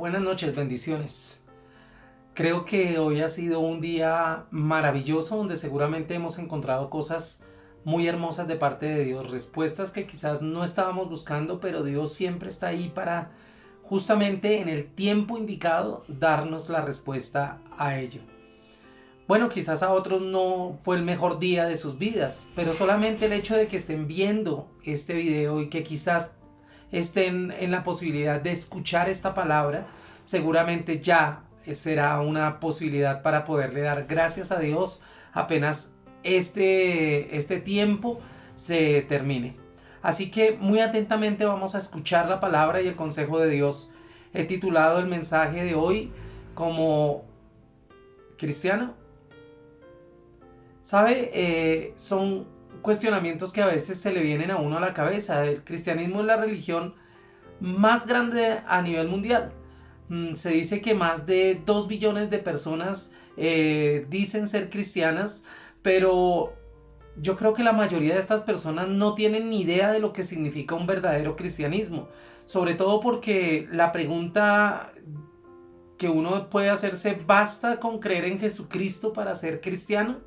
Buenas noches, bendiciones. Creo que hoy ha sido un día maravilloso donde seguramente hemos encontrado cosas muy hermosas de parte de Dios, respuestas que quizás no estábamos buscando, pero Dios siempre está ahí para justamente en el tiempo indicado darnos la respuesta a ello. Bueno, quizás a otros no fue el mejor día de sus vidas, pero solamente el hecho de que estén viendo este video y que quizás estén en la posibilidad de escuchar esta palabra, seguramente ya será una posibilidad para poderle dar gracias a Dios apenas este tiempo se termine. Así que muy atentamente vamos a escuchar la palabra y el consejo de Dios. He titulado el mensaje de hoy como cristiano. ¿Sabe? Son cuestionamientos que a veces se le vienen a uno a la cabeza. El cristianismo es la religión más grande a nivel mundial. Se dice que más de 2 billones de personas dicen ser cristianas, pero yo creo que la mayoría de estas personas no tienen ni idea de lo que significa un verdadero cristianismo. Sobre todo porque la pregunta que uno puede hacerse, ¿basta con creer en Jesucristo para ser cristiano?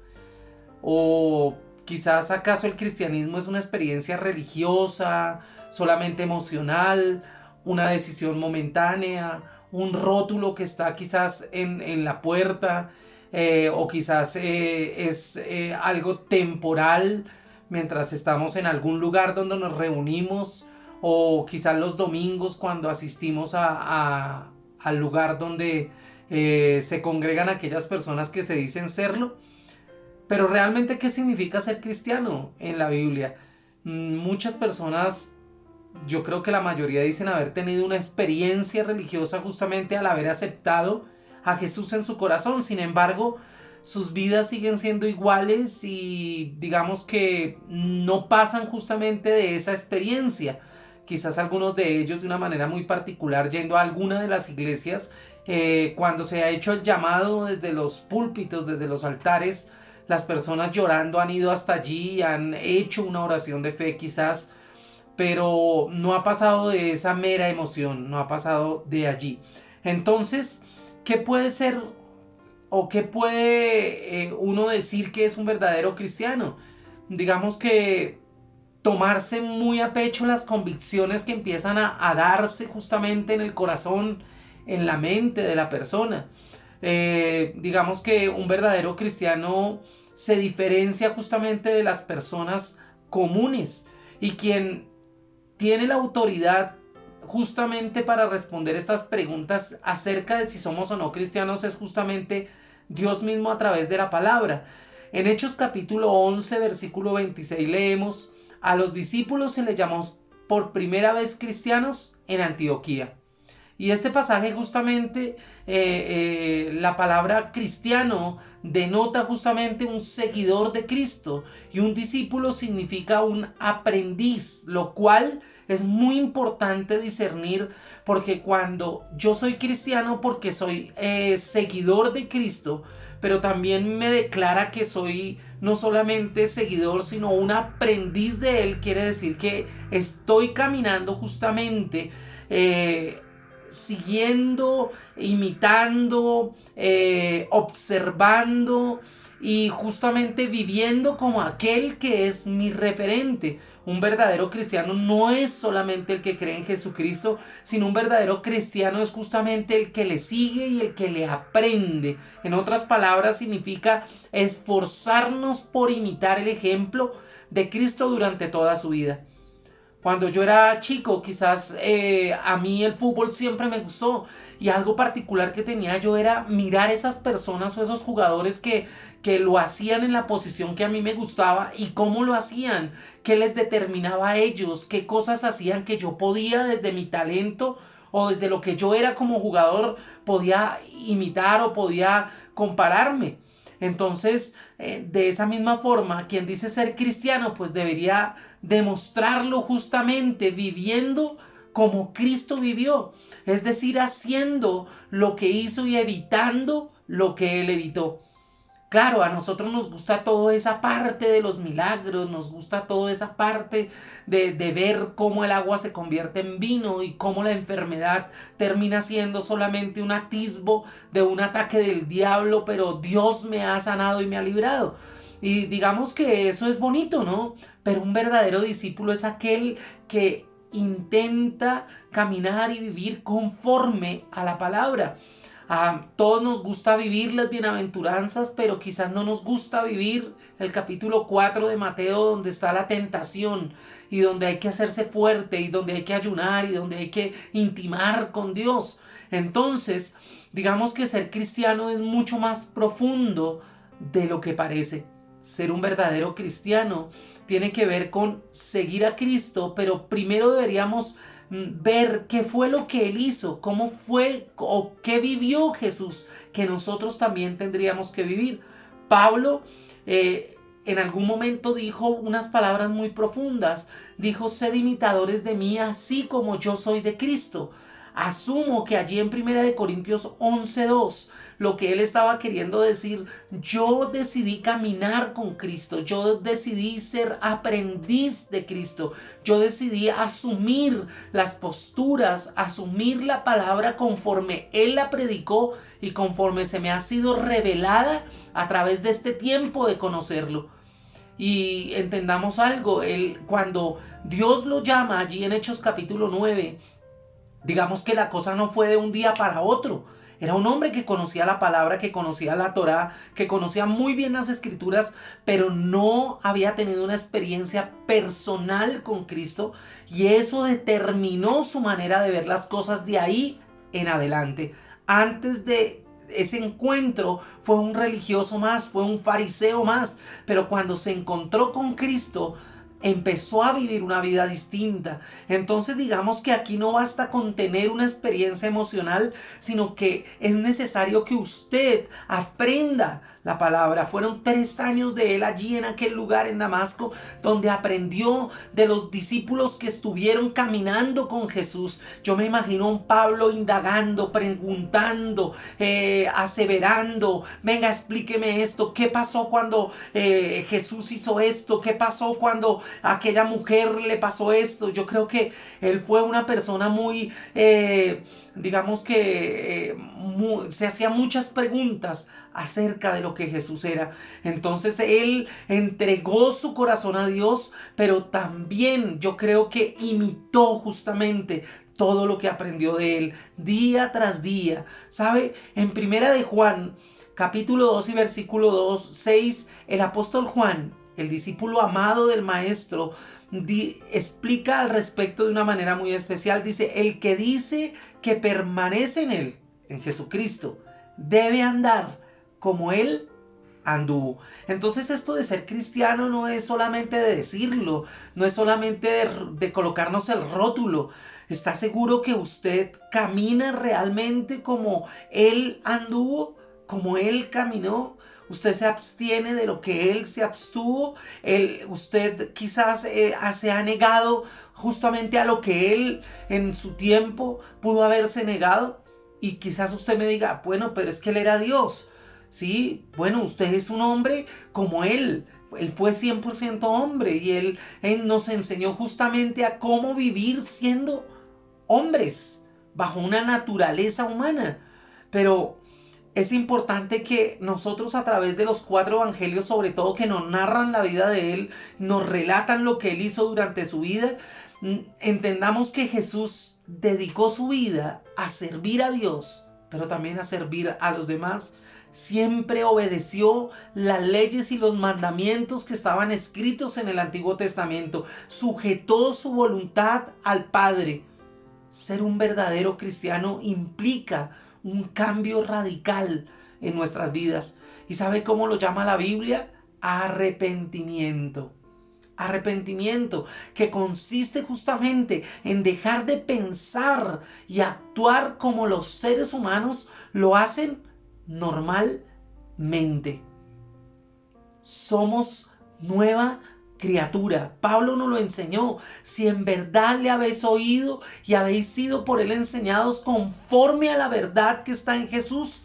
¿O quizás acaso el cristianismo es una experiencia religiosa, solamente emocional, una decisión momentánea, un rótulo que está quizás en la puerta, o quizás es algo temporal mientras estamos en algún lugar donde nos reunimos, o quizás los domingos cuando asistimos al lugar donde se congregan aquellas personas que se dicen serlo? Pero realmente, ¿qué significa ser cristiano en la Biblia? Muchas personas, yo creo que la mayoría dicen haber tenido una experiencia religiosa justamente al haber aceptado a Jesús en su corazón. Sin embargo, sus vidas siguen siendo iguales y digamos que no pasan justamente de esa experiencia. Quizás algunos de ellos de una manera muy particular yendo a alguna de las iglesias, cuando se ha hecho el llamado desde los púlpitos, desde los altares, las personas llorando han ido hasta allí, han hecho una oración de fe quizás, pero no ha pasado de esa mera emoción, no ha pasado de allí. Entonces, ¿qué puede ser o qué puede uno decir que es un verdadero cristiano? Digamos que tomarse muy a pecho las convicciones que empiezan a darse justamente en el corazón, en la mente de la persona. Digamos que un verdadero cristiano se diferencia justamente de las personas comunes, y quien tiene la autoridad justamente para responder estas preguntas acerca de si somos o no cristianos es justamente Dios mismo a través de la palabra. En Hechos capítulo 11 versículo 26 leemos: a los discípulos se les llamó por primera vez cristianos en Antioquía. Y este pasaje justamente, la palabra cristiano denota justamente un seguidor de Cristo, y un discípulo significa un aprendiz, lo cual es muy importante discernir, porque cuando yo soy cristiano porque soy seguidor de Cristo, pero también me declara que soy no solamente seguidor sino un aprendiz de Él, quiere decir que estoy caminando justamente siguiendo, imitando, observando y justamente viviendo como aquel que es mi referente. Un verdadero cristiano no es solamente el que cree en Jesucristo, sino un verdadero cristiano es justamente el que le sigue y el que le aprende. En otras palabras, significa esforzarnos por imitar el ejemplo de Cristo durante toda su vida. Cuando yo era chico, quizás a mí el fútbol siempre me gustó, y algo particular que tenía yo era mirar esas personas o esos jugadores que lo hacían en la posición que a mí me gustaba y cómo lo hacían, qué les determinaba a ellos, qué cosas hacían que yo podía desde mi talento o desde lo que yo era como jugador podía imitar o podía compararme. Entonces, de esa misma forma, quien dice ser cristiano, pues debería demostrarlo justamente viviendo como Cristo vivió, es decir, haciendo lo que hizo y evitando lo que Él evitó. Claro, a nosotros nos gusta toda esa parte de los milagros, nos gusta toda esa parte de ver cómo el agua se convierte en vino y cómo la enfermedad termina siendo solamente un atisbo de un ataque del diablo, pero Dios me ha sanado y me ha librado. Y digamos que eso es bonito, ¿no? Pero un verdadero discípulo es aquel que intenta caminar y vivir conforme a la palabra. A todos nos gusta vivir las bienaventuranzas, pero quizás no nos gusta vivir el capítulo 4 de Mateo, donde está la tentación y donde hay que hacerse fuerte y donde hay que ayunar y donde hay que intimar con Dios. Entonces, digamos que ser cristiano es mucho más profundo de lo que parece. Ser un verdadero cristiano tiene que ver con seguir a Cristo, pero primero deberíamos ver qué fue lo que él hizo, cómo fue o qué vivió Jesús, que nosotros también tendríamos que vivir. Pablo en algún momento dijo unas palabras muy profundas, dijo: sed imitadores de mí así como yo soy de Cristo. Asumo que allí en 1 Corintios 11:2 lo que él estaba queriendo decir: yo decidí caminar con Cristo, yo decidí ser aprendiz de Cristo, yo decidí asumir las posturas, asumir la palabra conforme él la predicó y conforme se me ha sido revelada a través de este tiempo de conocerlo. Y entendamos algo, cuando Dios lo llama allí en Hechos capítulo 9, digamos que la cosa no fue de un día para otro. Era un hombre que conocía la palabra, que conocía la Torá, que conocía muy bien las escrituras, pero no había tenido una experiencia personal con Cristo, y eso determinó su manera de ver las cosas de ahí en adelante. Antes de ese encuentro fue un religioso más, fue un fariseo más, pero cuando se encontró con Cristo, empezó a vivir una vida distinta. Entonces digamos que aquí no basta con tener una experiencia emocional, sino que es necesario que usted aprenda la palabra. Fueron 3 años de él allí en aquel lugar en Damasco, donde aprendió de los discípulos que estuvieron caminando con Jesús. Yo me imagino a un Pablo indagando, preguntando, aseverando: venga, explíqueme esto, ¿qué pasó cuando Jesús hizo esto? ¿Qué pasó cuando a aquella mujer le pasó esto? Yo creo que él fue una persona muy, digamos que se hacía muchas preguntas acerca de lo que Jesús era. Entonces él entregó su corazón a Dios, pero también yo creo que imitó justamente todo lo que aprendió de él día tras día. ¿Sabe? En Primera de Juan, capítulo 2 y versículo 6, el apóstol Juan, el discípulo amado del maestro, explica al respecto de una manera muy especial. Dice: el que dice que permanece en él, en Jesucristo, debe andar como él anduvo. Entonces esto de ser cristiano no es solamente de decirlo, no es solamente de colocarnos el rótulo. ¿Está seguro que usted camina realmente como él anduvo, como él caminó? Usted se abstiene de lo que él se abstuvo. Usted quizás se ha negado justamente a lo que él en su tiempo pudo haberse negado. Y quizás usted me diga: bueno, pero es que él era Dios. Sí, bueno, usted es un hombre como él. Él fue 100% hombre, y él nos enseñó justamente a cómo vivir siendo hombres bajo una naturaleza humana. Pero es importante que nosotros, a través de los 4 evangelios, sobre todo, que nos narran la vida de él, nos relatan lo que él hizo durante su vida, entendamos que Jesús dedicó su vida a servir a Dios, pero también a servir a los demás. Siempre obedeció las leyes y los mandamientos que estaban escritos en el Antiguo Testamento. Sujetó su voluntad al Padre. Ser un verdadero cristiano implica un cambio radical en nuestras vidas. ¿Y sabe cómo lo llama la Biblia? Arrepentimiento. Arrepentimiento, que consiste justamente en dejar de pensar y actuar como los seres humanos lo hacen normalmente. Somos nueva criatura. Pablo nos lo enseñó. Si en verdad le habéis oído y habéis sido por él enseñados conforme a la verdad que está en Jesús,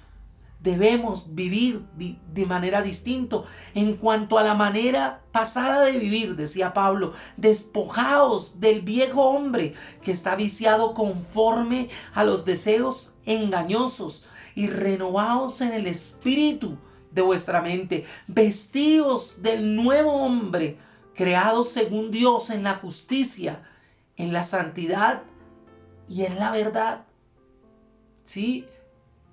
debemos vivir de manera distinta. En cuanto a la manera pasada de vivir, decía Pablo, despojaos del viejo hombre que está viciado conforme a los deseos engañosos y renovaos en el espíritu de vuestra mente. Vestíos del nuevo hombre, creado según Dios en la justicia, en la santidad y en la verdad. ¿Sí?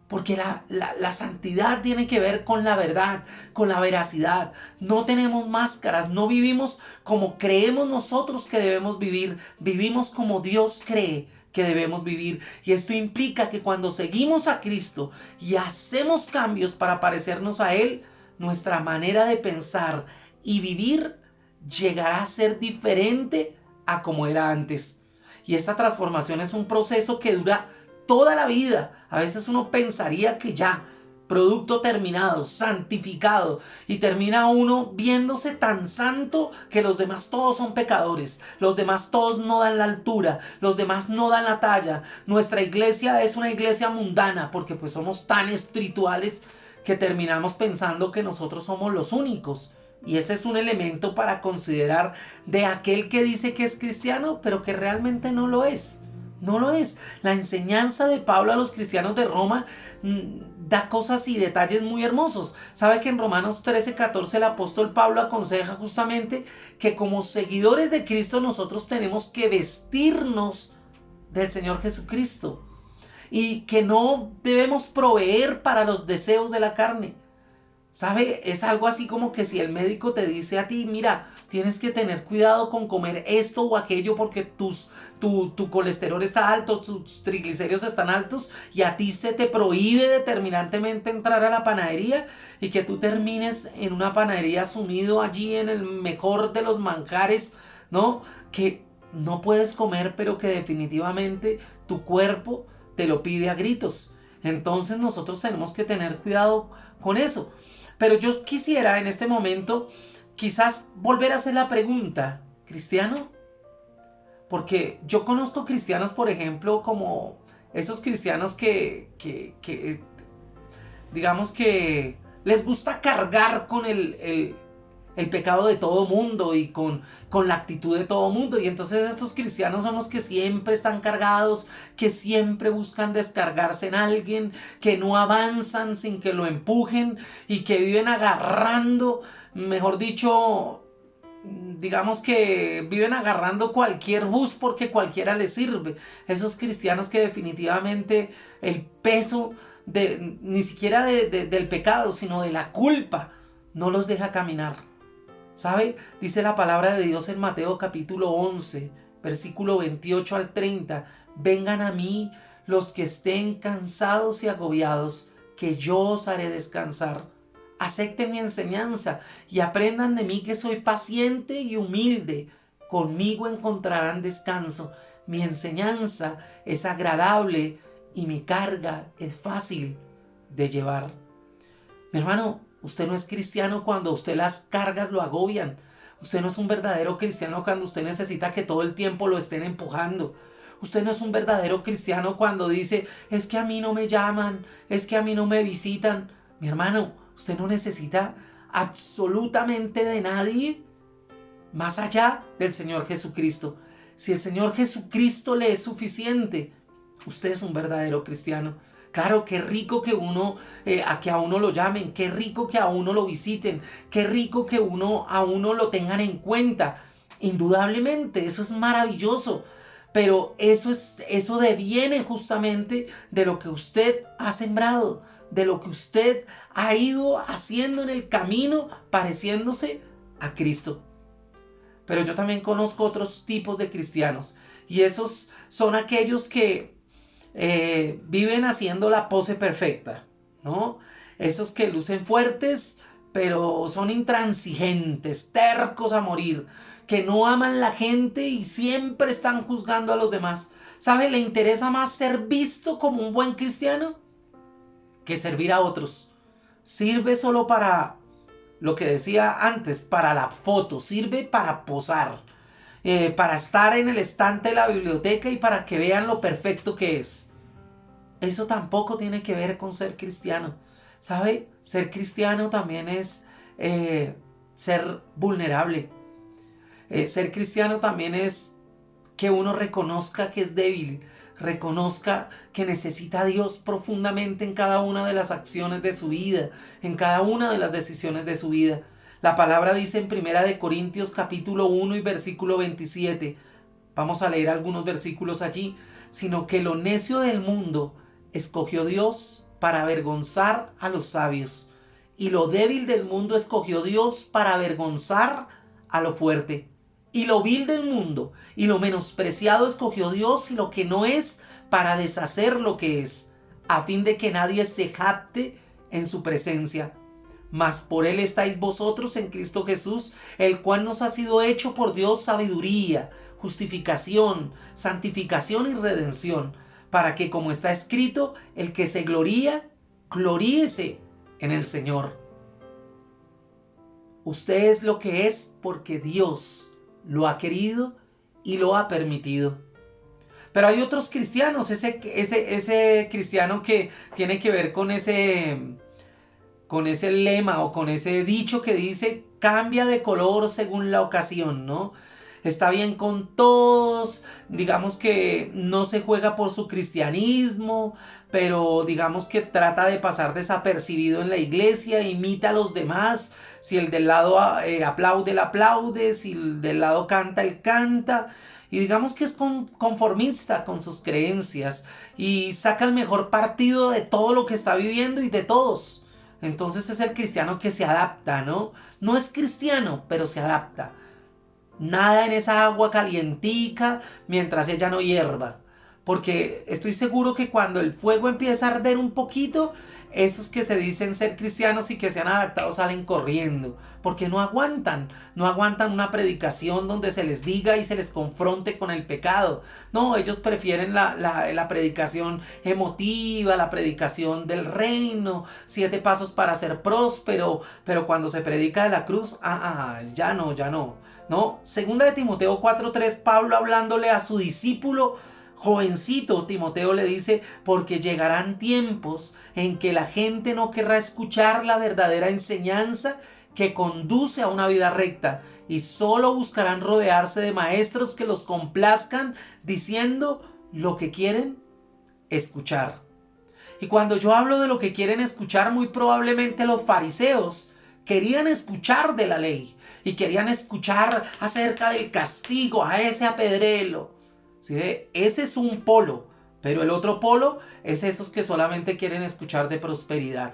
Porque la santidad tiene que ver con la verdad, con la veracidad. No tenemos máscaras, no vivimos como creemos nosotros que debemos vivir. Vivimos como Dios cree que debemos vivir. Y esto implica que cuando seguimos a Cristo y hacemos cambios para parecernos a Él, nuestra manera de pensar y vivir llegará a ser diferente a como era antes. Y esta transformación es un proceso que dura toda la vida. A veces uno pensaría que ya, producto terminado, santificado, y termina uno viéndose tan santo que los demás todos son pecadores, los demás todos no dan la altura, los demás no dan la talla. Nuestra iglesia es una iglesia mundana porque pues somos tan espirituales que terminamos pensando que nosotros somos los únicos. Y ese es un elemento para considerar de aquel que dice que es cristiano, pero que realmente no lo es. No lo es. La enseñanza de Pablo a los cristianos de Roma da cosas y detalles muy hermosos. Sabe que en Romanos 13:14 el apóstol Pablo aconseja justamente que como seguidores de Cristo nosotros tenemos que vestirnos del Señor Jesucristo y que no debemos proveer para los deseos de la carne. ¿Sabe? Es algo así como que si el médico te dice a ti, mira, tienes que tener cuidado con comer esto o aquello porque tu colesterol está alto, tus triglicéridos están altos y a ti se te prohíbe determinantemente entrar a la panadería y que tú termines en una panadería sumido allí en el mejor de los manjares, ¿no? Que no puedes comer, pero que definitivamente tu cuerpo te lo pide a gritos. Entonces nosotros tenemos que tener cuidado con eso. Pero yo quisiera en este momento quizás volver a hacer la pregunta, ¿cristiano? Porque yo conozco cristianos, por ejemplo, como esos cristianos que digamos que les gusta cargar con el pecado de todo mundo y con la actitud de todo mundo. Y entonces estos cristianos son los que siempre están cargados, que siempre buscan descargarse en alguien, que no avanzan sin que lo empujen y que viven agarrando, mejor dicho, digamos que viven agarrando cualquier bus porque cualquiera les sirve. Esos cristianos que definitivamente el peso ni siquiera del pecado, sino de la culpa, no los deja caminar. ¿Sabe? Dice la palabra de Dios en Mateo capítulo 11, versículo 28 al 30. Vengan a mí los que estén cansados y agobiados, que yo os haré descansar. Acepten mi enseñanza y aprendan de mí que soy paciente y humilde. Conmigo encontrarán descanso. Mi enseñanza es agradable y mi carga es fácil de llevar. Mi hermano, usted no es cristiano cuando usted las cargas lo agobian. Usted no es un verdadero cristiano cuando usted necesita que todo el tiempo lo estén empujando. Usted no es un verdadero cristiano cuando dice, es que a mí no me llaman, es que a mí no me visitan. Mi hermano, usted no necesita absolutamente de nadie más allá del Señor Jesucristo. Si el Señor Jesucristo le es suficiente, usted es un verdadero cristiano. Claro, qué rico que que a uno lo llamen, qué rico que a uno lo visiten, qué rico que a uno lo tengan en cuenta. Indudablemente, eso es maravilloso. Pero eso deviene justamente de lo que usted ha sembrado, de lo que usted ha ido haciendo en el camino pareciéndose a Cristo. Pero yo también conozco otros tipos de cristianos y esos son aquellos que viven haciendo la pose perfecta, ¿no? Esos que lucen fuertes, pero son intransigentes, tercos a morir, que no aman la gente y siempre están juzgando a los demás. ¿Sabe? Le interesa más ser visto como un buen cristiano que servir a otros. Sirve solo para lo que decía antes, para la foto, sirve para posar, para estar en el estante de la biblioteca y para que vean lo perfecto que es. Eso tampoco tiene que ver con ser cristiano. ¿Sabe? Ser cristiano también es ser vulnerable. Ser cristiano también es que uno reconozca que es débil, reconozca que necesita a Dios profundamente en cada una de las acciones de su vida, en cada una de las decisiones de su vida. La palabra dice en Primera de Corintios capítulo 1 y versículo 27, vamos a leer algunos versículos allí, sino que lo necio del mundo escogió Dios para avergonzar a los sabios, y lo débil del mundo escogió Dios para avergonzar a lo fuerte. Y lo vil del mundo y lo menospreciado escogió Dios y lo que no es para deshacer lo que es, a fin de que nadie se jacte en su presencia. Mas por él estáis vosotros en Cristo Jesús, el cual nos ha sido hecho por Dios sabiduría, justificación, santificación y redención, para que, como está escrito, el que se gloría, gloríese en el Señor. Usted es lo que es porque Dios lo ha querido y lo ha permitido. Pero hay otros cristianos, ese cristiano que tiene que ver con ese lema o con ese dicho que dice cambia de color según la ocasión, ¿no? Está bien con todos, digamos que no se juega por su cristianismo, pero digamos que trata de pasar desapercibido en la iglesia, imita a los demás. Si el del lado aplaude, él aplaude, si el del lado canta, él canta. Y digamos que es conformista con sus creencias y saca el mejor partido de todo lo que está viviendo y de todos. Entonces es el cristiano que se adapta, ¿no? No es cristiano, pero se adapta. Nada en esa agua calientica mientras ella no hierva. Porque estoy seguro que cuando el fuego empieza a arder un poquito, esos que se dicen ser cristianos y que se han adaptado salen corriendo. Porque no aguantan una predicación donde se les diga y se les confronte con el pecado. No, ellos prefieren la predicación emotiva, la predicación del reino, 7 pasos para ser próspero. Pero cuando se predica de la cruz, ya no. ¿No? Segunda de Timoteo 4:3, Pablo hablándole a su discípulo jovencito Timoteo le dice, porque llegarán tiempos en que la gente no querrá escuchar la verdadera enseñanza que conduce a una vida recta y solo buscarán rodearse de maestros que los complazcan diciendo lo que quieren escuchar. Y cuando yo hablo de lo que quieren escuchar, muy probablemente los fariseos querían escuchar de la ley y querían escuchar acerca del castigo, a ese apedréelo. ¿Sí ve? Ese es un polo, pero el otro polo es esos que solamente quieren escuchar de prosperidad.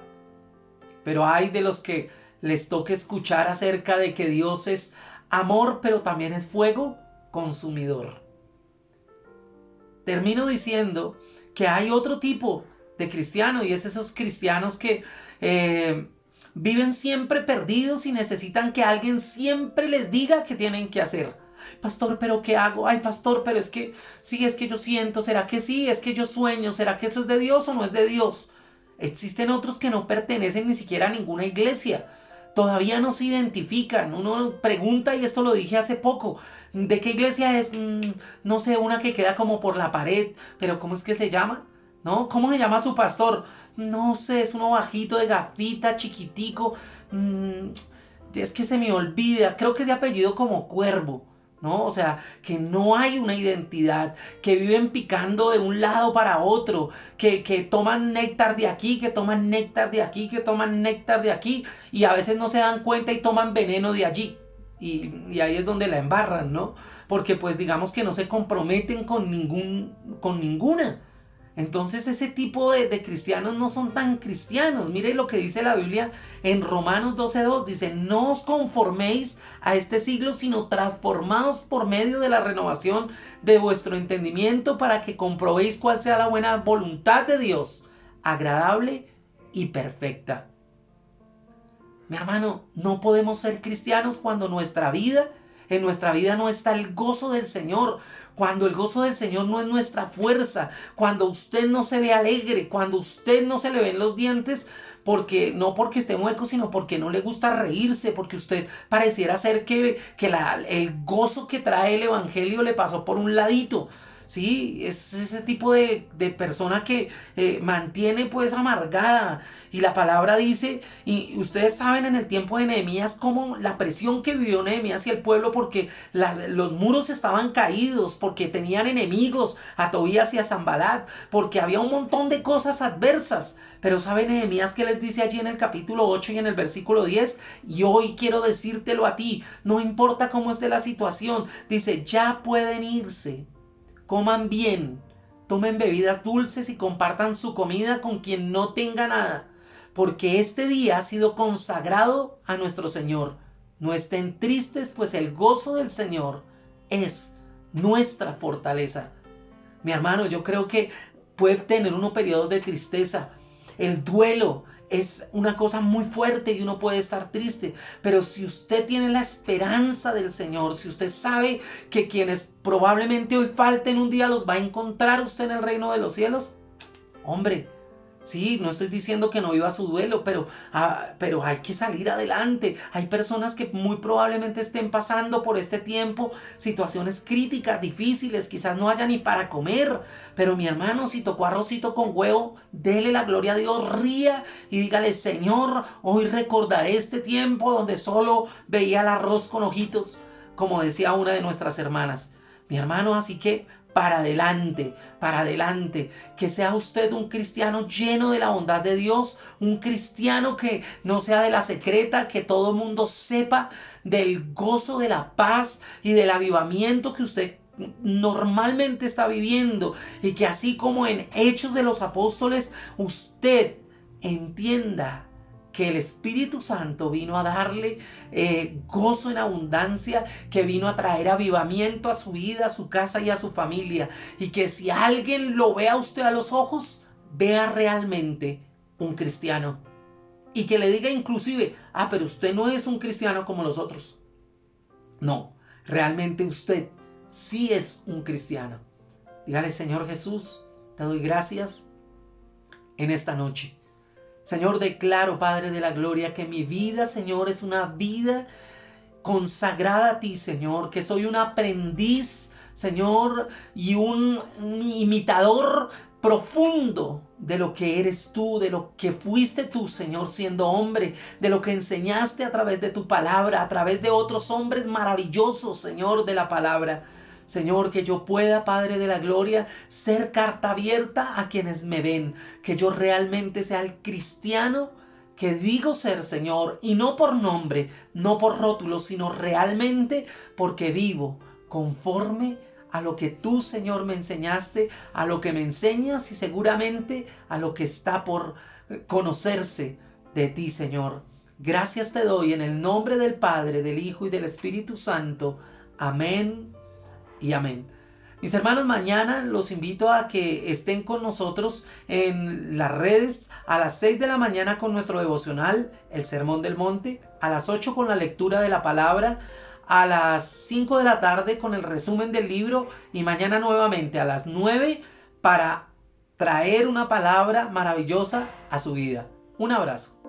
Pero hay de los que les toca escuchar acerca de que Dios es amor, pero también es fuego consumidor. Termino diciendo que hay otro tipo de cristiano y es esos cristianos que viven siempre perdidos y necesitan que alguien siempre les diga qué tienen que hacer. Pastor, ¿pero qué hago? Ay, pastor, pero es que sí, es que yo siento, ¿será que sí? Es que yo sueño, ¿será que eso es de Dios o no es de Dios? Existen otros que no pertenecen ni siquiera a ninguna iglesia. Todavía no se identifican. Uno pregunta, y esto lo dije hace poco, ¿de qué iglesia es? No sé, una que queda como por la pared, pero ¿cómo es que se llama? ¿No? ¿Cómo se llama su pastor? No sé, es uno bajito de gafita, chiquitico. Es que se me olvida, creo que es de apellido como Cuervo. ¿No? O sea, que no hay una identidad, que viven picando de un lado para otro, que toman néctar de aquí, que toman néctar de aquí, que toman néctar de aquí, y a veces no se dan cuenta y toman veneno de allí. Y ahí es donde la embarran, ¿no? Porque pues digamos que no se comprometen con ninguna. Entonces ese tipo de cristianos no son tan cristianos. Mire lo que dice la Biblia en Romanos 12:2. Dice, no os conforméis a este siglo, sino transformaos por medio de la renovación de vuestro entendimiento para que comprobéis cuál sea la buena voluntad de Dios, agradable y perfecta. Mi hermano, no podemos ser cristianos cuando en nuestra vida no está el gozo del Señor, cuando el gozo del Señor no es nuestra fuerza, cuando usted no se ve alegre, cuando usted no se le ven los dientes, no porque esté hueco, sino porque no le gusta reírse, porque usted pareciera ser que el gozo que trae el Evangelio le pasó por un ladito. ¿sí? Es ese tipo de persona que mantiene pues amargada. Y la palabra dice, y ustedes saben en el tiempo de Nehemías cómo la presión que vivió Nehemías y el pueblo porque los muros estaban caídos, porque tenían enemigos a Tobías y a Sanbalat, porque había un montón de cosas adversas. Pero ¿sabe Nehemías qué les dice allí en el capítulo 8 y en el versículo 10? Y hoy quiero decírtelo a ti, no importa cómo esté la situación, dice, ya pueden irse, coman bien, tomen bebidas dulces y compartan su comida con quien no tenga nada, porque este día ha sido consagrado a nuestro Señor. No estén tristes, pues el gozo del Señor es nuestra fortaleza. Mi hermano, yo creo que puede tener unos periodos de tristeza. El duelo es una cosa muy fuerte y uno puede estar triste, pero si usted tiene la esperanza del Señor, si usted sabe que quienes probablemente hoy falten un día los va a encontrar usted en el reino de los cielos, hombre, sí, no estoy diciendo que no viva su duelo, pero hay que salir adelante. Hay personas que muy probablemente estén pasando por este tiempo situaciones críticas, difíciles, quizás no haya ni para comer. Pero mi hermano, si tocó arrocito con huevo, dele la gloria a Dios, ría y dígale, Señor, hoy recordaré este tiempo donde solo veía el arroz con ojitos, como decía una de nuestras hermanas. Mi hermano, así que para adelante, que sea usted un cristiano lleno de la bondad de Dios, un cristiano que no sea de la secreta, que todo el mundo sepa del gozo, de la paz y del avivamiento que usted normalmente está viviendo, y que así como en Hechos de los Apóstoles, usted entienda que el Espíritu Santo vino a darle gozo en abundancia, que vino a traer avivamiento a su vida, a su casa y a su familia. Y que si alguien lo ve a usted a los ojos, vea realmente un cristiano. Y que le diga inclusive, pero usted no es un cristiano como los otros. No, realmente usted sí es un cristiano. Dígale, Señor Jesús, te doy gracias en esta noche. Señor, declaro, Padre de la Gloria, que mi vida, Señor, es una vida consagrada a ti, Señor, que soy un aprendiz, Señor, y un imitador profundo de lo que eres tú, de lo que fuiste tú, Señor, siendo hombre, de lo que enseñaste a través de tu palabra, a través de otros hombres maravillosos, Señor, de la palabra. Señor, que yo pueda, Padre de la Gloria, ser carta abierta a quienes me ven, que yo realmente sea el cristiano que digo ser, Señor, y no por nombre, no por rótulo, sino realmente porque vivo conforme a lo que tú, Señor, me enseñaste, a lo que me enseñas y seguramente a lo que está por conocerse de ti, Señor. Gracias te doy en el nombre del Padre, del Hijo y del Espíritu Santo. Amén y amén. Mis hermanos, mañana los invito a que estén con nosotros en las redes a las 6 de la mañana con nuestro devocional, el Sermón del Monte, a las 8 con la lectura de la palabra, a las 5 de la tarde con el resumen del libro y mañana nuevamente a las 9 para traer una palabra maravillosa a su vida. Un abrazo.